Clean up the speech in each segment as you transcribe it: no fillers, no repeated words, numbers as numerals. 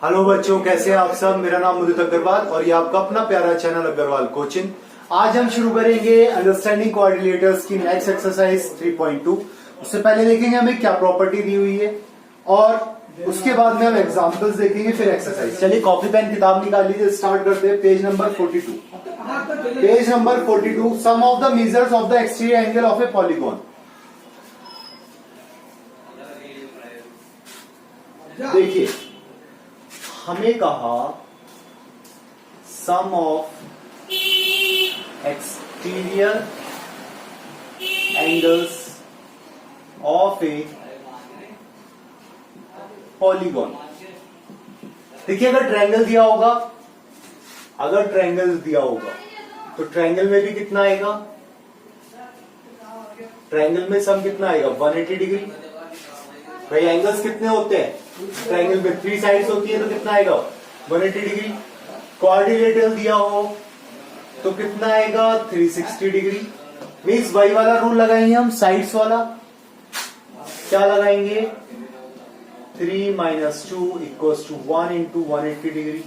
Hello बच्चों, कैसे हैं आप सब। मेरा नाम उदित अग्रवाल और ये आपका अपना प्यारा चैनल अग्रवाल कोचिंग। आज हम शुरू करेंगे अंडरस्टैंडिंग कोऑर्डिनेटर्स की नेक्स्ट एक्सरसाइज 3.2। उससे पहले देखेंगे हमें क्या प्रॉपर्टी दी हुई है और उसके बाद में हम एग्जांपल्स देखेंगे, फिर एक्सरसाइज। चलिए कॉपी पेन किताब निकाल लीजिए, स्टार्ट करते हैं। Page number 42। Page number 42, some of the measures of the exterior angle of a polygon. देखिए हमें कहा some of exterior angles of a polygon. देखिए अगर ट्रायंगल दिया होगा, तो ट्रायंगल में भी कितना आएगा, ट्रायंगल में सम कितना आएगा 180 डिग्री। भाई एंगल्स कितने होते हैं ट्रायंगल में, 3 साइड्स होती है तो कितना आएगा 180 डिग्री। कोऑर्डिनेटर दिया हो तो कितना आएगा 360 डिग्री। मीन्स वही वाला रूल लगाएंगे हम, साइड्स वाला। क्या लगाएंगे 3 - 2 = 1 × 180 डिग्री।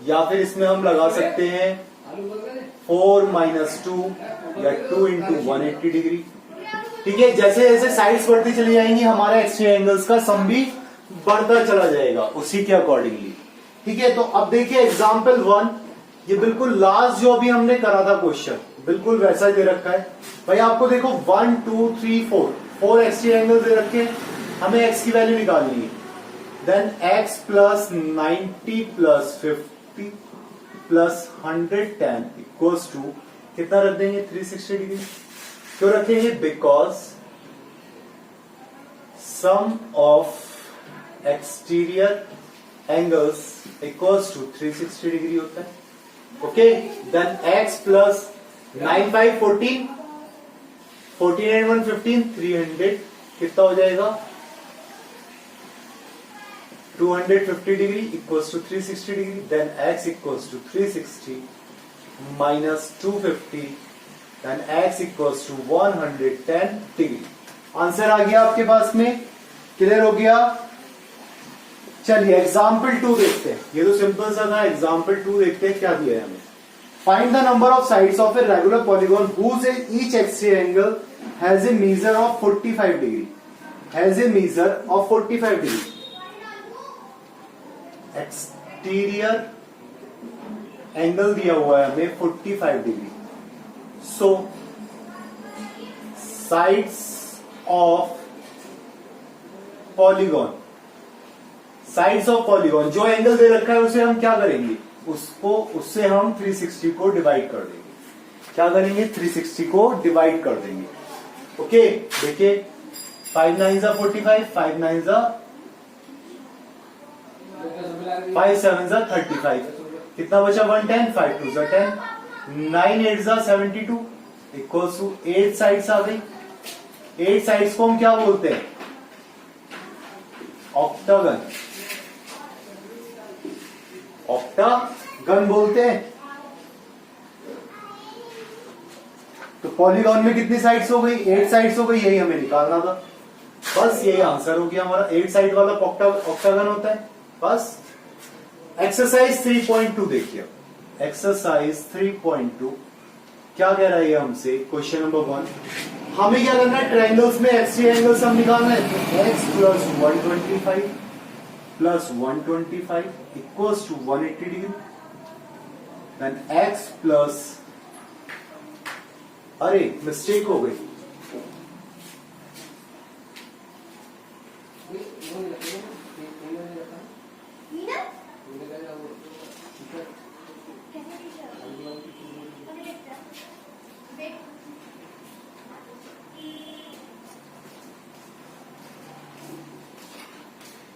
या फिर इसमें हम लगा सकते हैं 4 - 2 या 2 × 180 डिग्री। ठीक है, जैसे जैसे साइड्स बढ़ती चली जाएंगी हमारा एक्सटीरियर एंगल्स का सम भी बढ़ता चला जाएगा उसी के अकॉर्डिंगली। ठीक है, तो अब देखिए एग्जांपल 1, ये बिल्कुल लास्ट जो अभी हमने करा था क्वेश्चन, बिल्कुल वैसा ही दे रखा है। भाई आपको देखो 1 2 3 4 एक्सटीरियर एंगल दे रखे हैं, हमें एक्स की वैल्यू निकालनी है। देन x + 90 + 50 + 110 = कितना रख देंगे 360 डिग्री। क्यों रखेंगे, because sum of exterior angles equals to 360 degree होता है। ओके, देन x + 9 × 5 14 14 × 1 15 300 कितना हो जाएगा 250 degree equals to 360 degree. Then x equals to 360 - 250, then x equals to 110 degree. Answer आ गया आपके पास में, क्लियर हो गया। चलिए एग्जाम्पल 2 देखते हैं, ये तो सिंपल सा था। एग्जाम्पल 2 देखते हैं क्या दिया है हमें। Find the number of sides of a regular polygon whose each exterior angle has a measure of 45 degree, has a measure of 45 degree. Exterior angle दिया हुआ है हमें 45 degree. So sides of polygon, sides of polygon जो angle दे रखा है उसे हम क्या करेंगे, उससे हम 360 को डिवाइड कर देंगे। क्या करेंगे 360 को डिवाइड कर देंगे। ओके, देखिए 5 9 = 45, 5 9 = 5 7 = 35, कितना बचा 110, 5 2 = 10, 9 8 = 72 इक्वल्स टू 8 साइड्स आ गई। 8 साइड्स को हम क्या बोलते हैं, ऑक्टागन, ऑक्टागन बोलते हैं। तो पॉलीगॉन में कितनी साइड्स हो गई 8 साइड्स हो गई, यही हमें निकालना था। बस यही आंसर हो गया हमारा, 8 साइड वाला ऑक्टागन होता है। बस एक्सरसाइज 3.2 देखिए। एक्सरसाइज 3.2 क्या कह रहा है हमसे, क्वेश्चन नंबर 1, हमें क्या करना है ट्रायंगल्स में एक्सटीरियर एंगल्स हम निकालना है। तो x + 125 + 125 = 180 degree. Then x plus, अरे मिस्टेक हो गई,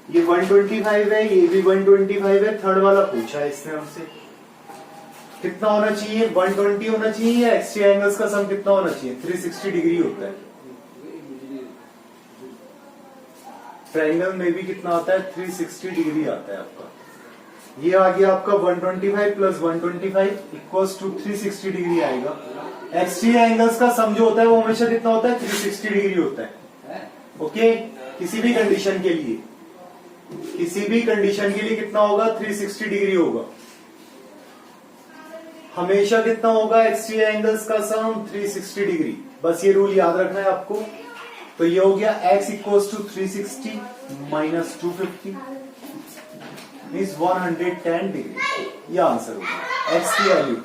ये 125 है, ये भी 125 है। थर्ड वाला पूछा है इसने हमसे कितना होना चाहिए, 120 होना चाहिए या एक्सटीरियर एंगल्स का सम कितना होना चाहिए 360 डिग्री होता है। ट्रायंगल में भी कितना आता है 360 डिग्री आता है आपका। ये आ गया आपका 125 + 125 = 360 डिग्री आएगा। एक्सटीरियर एंगल्स का सम जो होता है वो हमेशा कितना होता है 360 डिग्री होता है। ओके, किसी भी कंडीशन के लिए किसी भी कंडीशन के लिए कितना होगा, 360 डिग्री होगा। हमेशा कितना होगा, एक्सटीरियर एंगल्स का सम 360 डिग्री। बस ये रूल याद रखना है आपको। तो ये हो गया x equals to 360 minus 250 means 110 degree. ये आंसर होगा x की वैल्यू।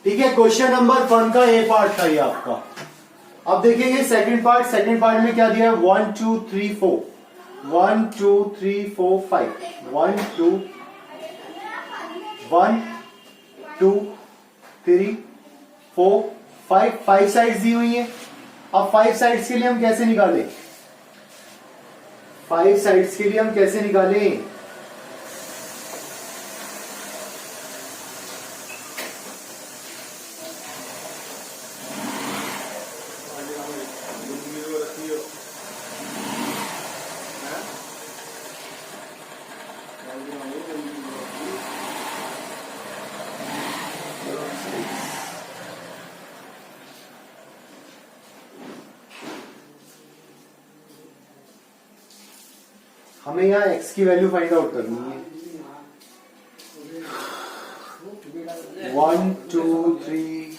ठीक है, क्वेश्चन नंबर 1 का ए पार्ट था ये आपका। अब देखेंगे सेकंड पार्ट। सेकंड पार्ट में क्या दिया है, 1 2 3 4 1 2 3 4 5 1 2 1 2 3 4 5 5 साइड्स दी हुई है। अब 5 साइड्स के लिए हम कैसे निकालें, 5 साइड्स के लिए हम कैसे निकालें, हमें यहां x की वैल्यू फाइंड आउट करनी है। 1 2 3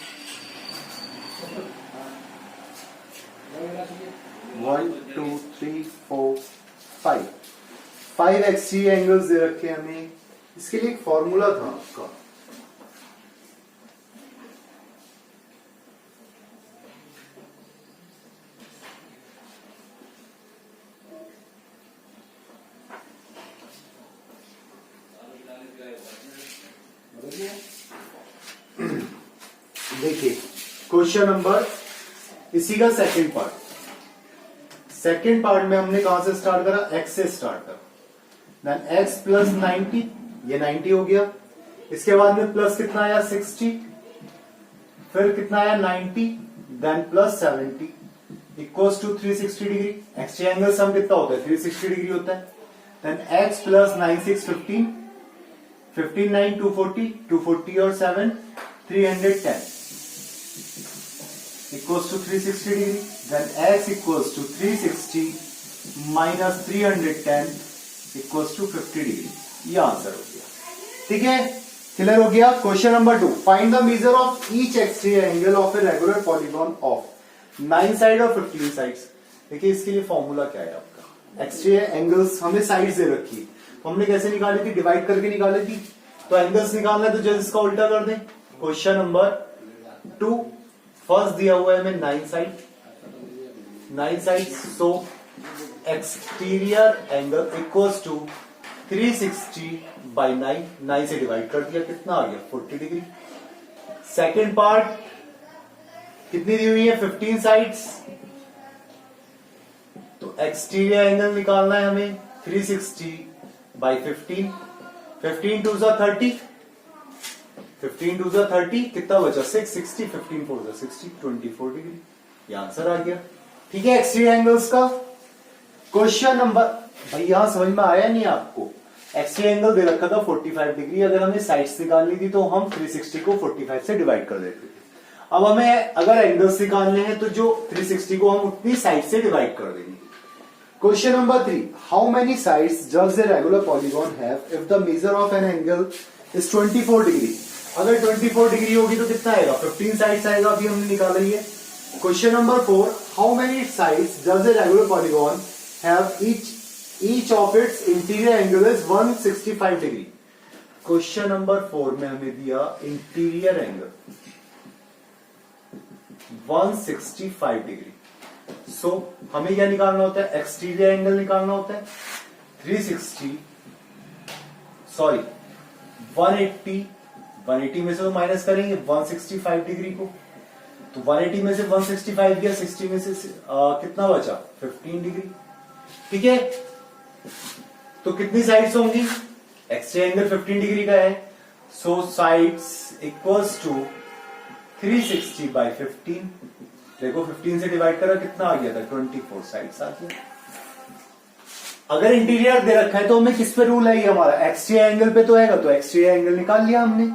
1 2 3 4 5 5 एक्सटीरियर एंगल्स दे रखे हमें। इसके लिए एक फॉर्मूला था आपका, देखिए क्वेश्चन नंबर इसी का सेकंड पार्ट। सेकंड पार्ट में हमने कहां से स्टार्ट करा, x से स्टार्ट करा। देन x प्लस 90, ये 90 हो गया। इसके बाद में प्लस कितना आया, 60, फिर कितना आया 90, then plus 70 equals to 360 degree. X angle sum कितना होता है, 360 डिग्री होता है। देन x प्लस 9 6 15 15 9 240 240 और 7 310 equals to 360 degree. Then x equals to 360 minus 310 equals to 50 degree. ये आंसर हो गया। ठीक है, क्लियर हो गया। Question number 2, find the major of each exterior angle of a regular polygon of 9 side और 15 sides. देखिए इसके लिए फॉर्मूला क्या है आपका, एक्सटीरियर एंगल्स हमें साइड्स दे रखी है, तो हमने कैसे निकाली थी, डिवाइड करके निकाली थी। तो एंगल्स निकालना है तो जस्ट इसका उल्टा कर दें। क्वेश्चन नंबर 2, फर्स्ट दिया हुआ है हमें 9 side, so exterior angle equals to 360 by 9 से डिवाइड कर दिया, कितना आ गया 40 डिग्री। सेकेंड पार्ट कितनी दी हुई है, 15 साइड्स, तो एक्सटीरियर एंगल निकालना है हमें 360 बाई 15 15 टू जा 30 15 टू जा 30 कितना बचा 660 15 4 जा 60 24 डिग्री। ये आंसर आ गया। ठीक है, एक्सटीरियर एंगल्स का क्वेश्चन नंबर, भाई यहां समझ में आया नहीं आपको, एक्सटीरियर एंगल दे रखा था 45 डिग्री, अगर हमें साइड्स निकालनी थी तो हम 360 को 45 से डिवाइड कर देते थे। अब हमें अगर एंगल्स निकालने हैं तो जो 360 को हम उतनी साइड से डिवाइड कर देंगे। Question number 3, how many sides does a regular polygon have if the measure of an angle is 24 degree. अगर 24 डिग्री होगी तो कितना आएगा, 15 साइड्स आएगा, अभी हमने निकाला ही है। Question number 4, how many sides does a regular polygon have each of its interior angle is 165 degree. Question number 4 में हमें दिया इंटीरियर एंगल 165 डिग्री। सो हमें क्या निकालना होता है, एक्सटीरियर एंगल निकालना होता है 360 सॉरी 180 में से तो माइनस करेंगे 165 डिग्री को, तो 180 में से 165 गया, 60 में से कितना बचा 15 डिग्री। ठीक है, तो कितनी साइड्स होंगी, एक्सटीरियर एंगल 15 डिग्री का है, सो साइड्स इक्वल्स टू 360 बाई 15। देखो 15 से डिवाइड करा कितना आ गया था 24 साइड्स आ गया। अगर इंटीरियर दे रखा है तो हमें किस पे रूल है, ये हमारा एक्सटीरियर एंगल पे तो आएगा, तो एक्सटीरियर एंगल निकाल लिया हमने।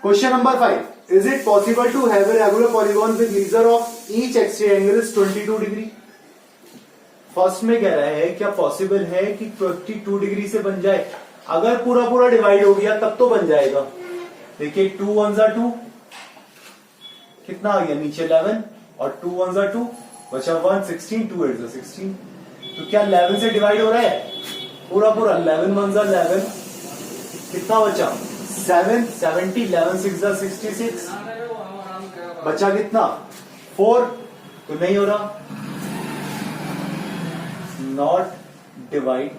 Question number 5, is it possible to have a regular polygon with measure of each exterior angle is 22 degree. First में कह रहा है क्या पॉसिबल है कि 52 डिग्री से बन जाए? अगर पूरा पूरा डिवाइड हो गया तब तो बन जाएगा। देखिए 2 1 जा 2, कितना आ गया नीचे 11, और 2 1 जा 2, बचा 1, 16, 2 8 जा 16। तो क्या 11 से डिवाइड हो रहा है? पूरा पूरा 11 1 जा 11, कितना बचा 7, 70, 11 6 जा 66, बचा कितना 4, तो नहीं हो रहा। Not divide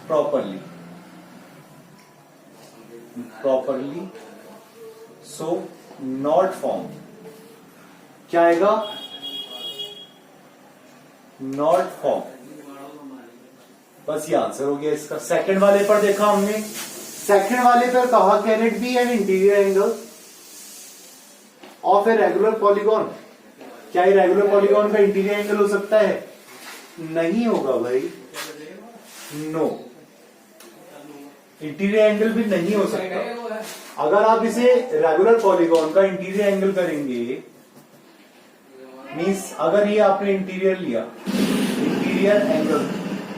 properly, so not formed। क्या आएगा? not formed। बस ये आंसर हो गया इसका। सेकंड वाले पर देखा हमने, सेकंड वाले पर कहा can it be an interior angle of a regular polygon. क्या ये रेगुलर पॉलीगॉन का इंटीरियर एंगल हो सकता है? नहीं होगा भाई, नो, इंटीरियर एंगल भी नहीं हो सकता। अगर आप इसे रेगुलर पॉलीगॉन का इंटीरियर एंगल करेंगे, मींस अगर ये आपने इंटीरियर लिया, इंटीरियर एंगल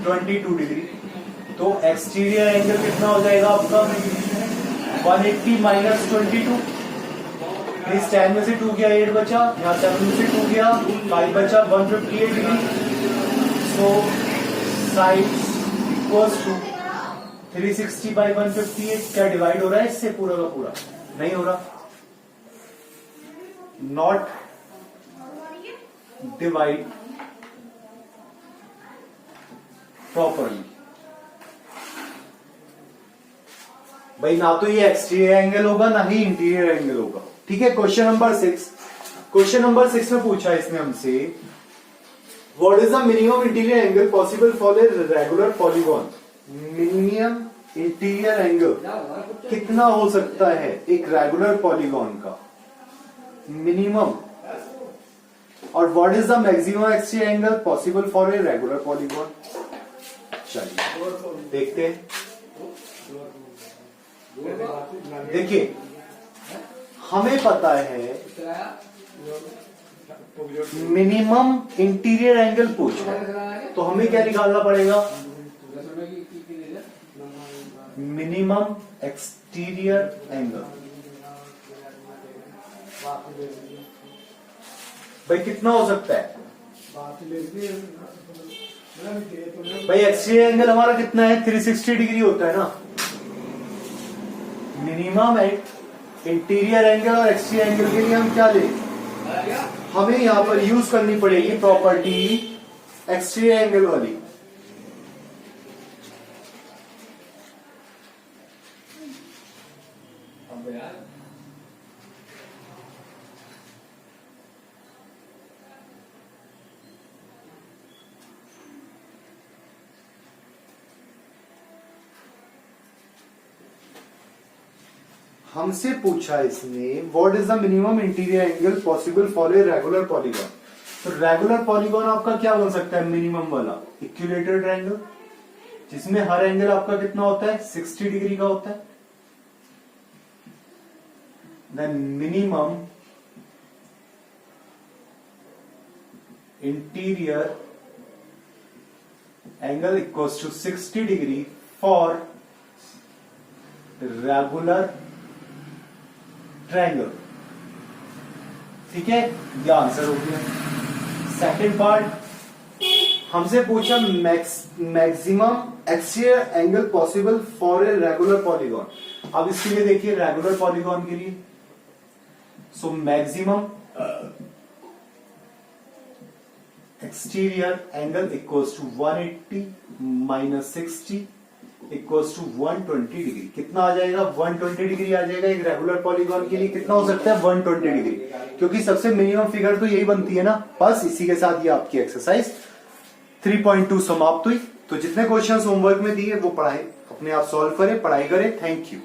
22 डिग्री, तो एक्सटीरियर एंगल कितना हो जाएगा आपका 180 माइनस 22। इस 10 में से 2 गया 8 बचा, यहाँ 7 में से 2 गया 5 बचा, 158 degree. So sides equals to 360 by 158। क्या डिवाइड हो रहा है इससे पूरा का पूरा? नहीं हो रहा। Not divide properly. भाई ना तो ये एक्सटीरियर एंगल होगा ना ही इंटीरियर एंगल होगा। ठीक है, क्वेश्चन नंबर 6। क्वेश्चन नंबर 6 में पूछा इसने हमसे what is the minimum interior angle possible for a regular polygon. Minimum interior angle कितना हो सकता है एक रेगुलर पॉलीगॉन का मिनिमम, और what is the maximum exterior angle possible for a regular polygon. चलिए देखते हैं। देखिए हमें पता है मिनिमम इंटीरियर एंगल पूछ रहा है, तो हमें क्या निकालना पड़ेगा? Minimum exterior angle. भाई कितना हो सकता है? भाई एक्सटीरियर एंगल हमारा कितना है? 360 डिग्री होता है ना। मिनिमम इंटीरियर एंगल और एक्सटीरियर एंगल के लिए हम क्या लें? हमें यहां पर यूज करनी पड़ेगी प्रॉपर्टी एक्सटीरियर एंगल वाली। हमसे पूछा इसने what is the minimum interior angle possible for a regular polygon. तो रेगुलर पॉलीगॉन आपका क्या बन सकता है? मिनिमम वाला इक्विलेटरल ट्रायंगल, जिसमें हर एंगल आपका कितना होता है? 60 डिग्री का होता है। Then minimum interior angle equals to 60 degree for regular triangle. ठीक है, ये आंसर हो गया। सेकंड पार्ट हमसे पूछा maximum exterior angle possible for a regular polygon. अब इसके लिए देखिए रेगुलर पॉलीगॉन के लिए, so maximum exterior angle equals to 180 minus 60 equals to 120 degree. कितना आ जाएगा? 120 डिग्री आ जाएगा। एक रेगुलर पॉलीगॉन के लिए कितना हो सकता है? 120 डिग्री, क्योंकि सबसे मिनिमम फिगर तो यही बनती है ना। बस इसी के साथ ये आपकी एक्सरसाइज 3.2 समाप्त हुई। तो जितने क्वेश्चंस होमवर्क में दिए वो पढ़ाई अपने आप सॉल्व करें, पढ़ाई करें। Thank you.